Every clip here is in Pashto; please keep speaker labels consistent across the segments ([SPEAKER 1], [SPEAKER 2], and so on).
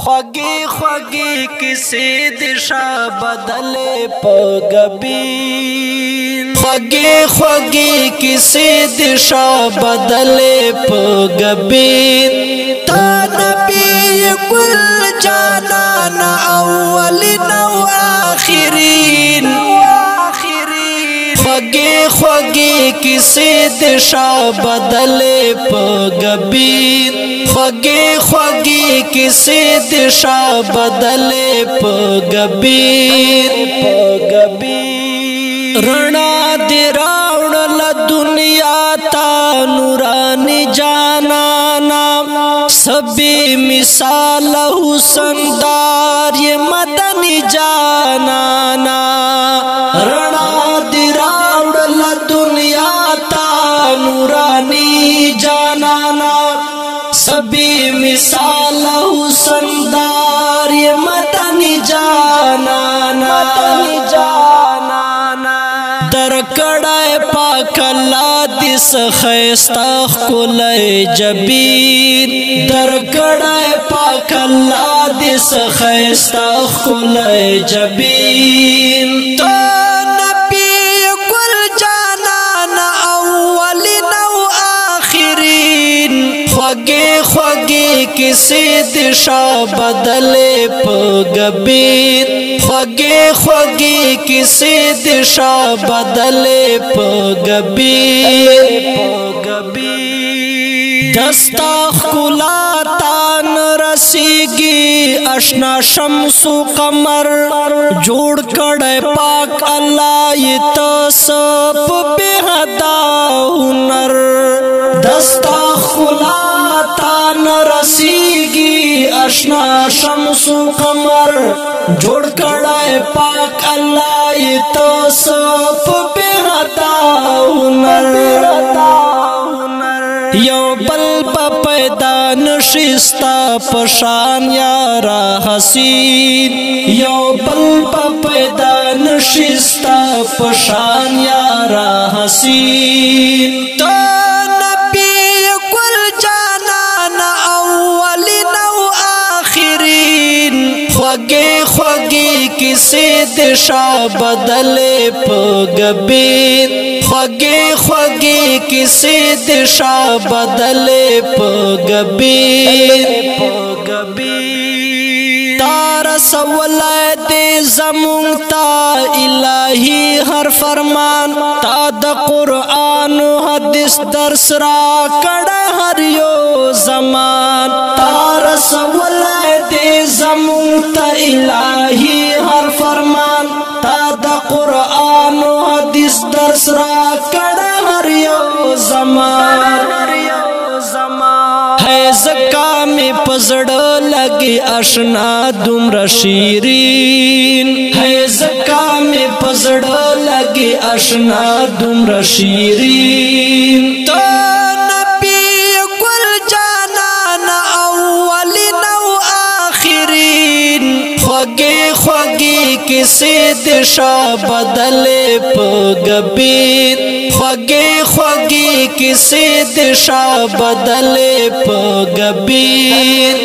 [SPEAKER 1] خوږی خوږی کیسې د شاه بدلې په غبین خوږی خوږی کیسې د شاه بدلې په غبین تا نبی کل جانان اولین او آخرین خوږی خوږی کیسې د شاه بدلې په غبین خوږی خوږی کیسې د شاه بدلې په غبین رڼا دې راوړل دنیا ته نورانی جانانا سبي مثال حسن دار یہ مدنی جانانا رڼا دې راوړل دنیا ته نورانی جانانا سبھی مثال حسن دار یہ مدنی جانانا در کڑائے پاک اللہ دس خیستہ کھلے جبین در کڑائے پاک اللہ دس خیستہ کھلے جبین تو نبی کل جانانا اولین و آخرین خوږی خوږی کیسې د شاه بدلې په غبین خوږی خوږی کیسې د شاه بدلې په غبین دستا ښکلا تان رسیږي اشنا شمس و قمر جوړ کړی پاک الله یې تس په بې حدا هنر دستا ښکلا تان رسیږي اشنا شمس و قمر جوړ کړی پاک الله یې تس په بې حدا هنر یو بل پیدا نشستا پشان یارا حسین یو بل پیدا نشستا پشان یارا حسین تو نبی کل جانان اولین و آخرین خوږی خوږی کیسې د شاه بدلې په غبین خوږی خوږی کیسې د شاه بدلې په غبین تار سوالای دې زمونږ ته الهي هر فرمان تا د قرآن و حدیث درس را کړه هر یو زمان تار سوالای دې زمونږ ته الهي هر فرمان تا د قرآن و حدیث درس را کړه هر یو زمان ہے زکا میں پزڑ لگی اشنا دومره شیرین ہے زکا میں پزڑ لگی اشنا دومره شیرین تو نبی کل جانان اولین و آخرین خوږی خوږی کیسې د شاه بدلې په غبین خوږی خوږی کیسې د شاه بدلې په غبین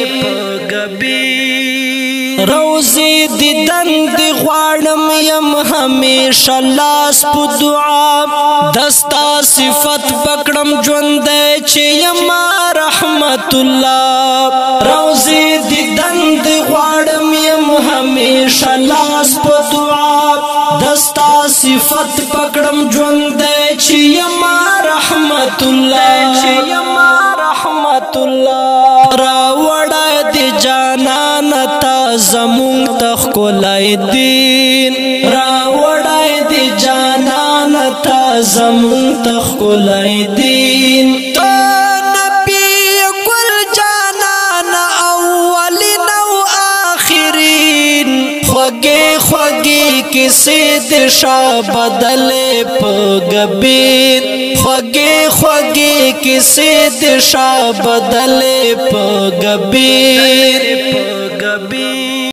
[SPEAKER 1] روزي دیدن دی غواړم یم همیشه لاس په دعا دستا صفت پکړم ژوندی چې یم رحمت الله روزي دیدن دی غواړم یم همیشه لاس په دعا دستا صفت پکړم ژوندی چې یم رحمت الله راوړای دی جانان تا زمونږ ته ښکلی دین راوړای دی جانان تا زمونږ ته ښکلی دین تو نبی کل جانان اولین و آخرین خوږی خوږی کیسې د شاه بدلې په غبین خوږی خوږی کیسې د شاه بدلې په غبین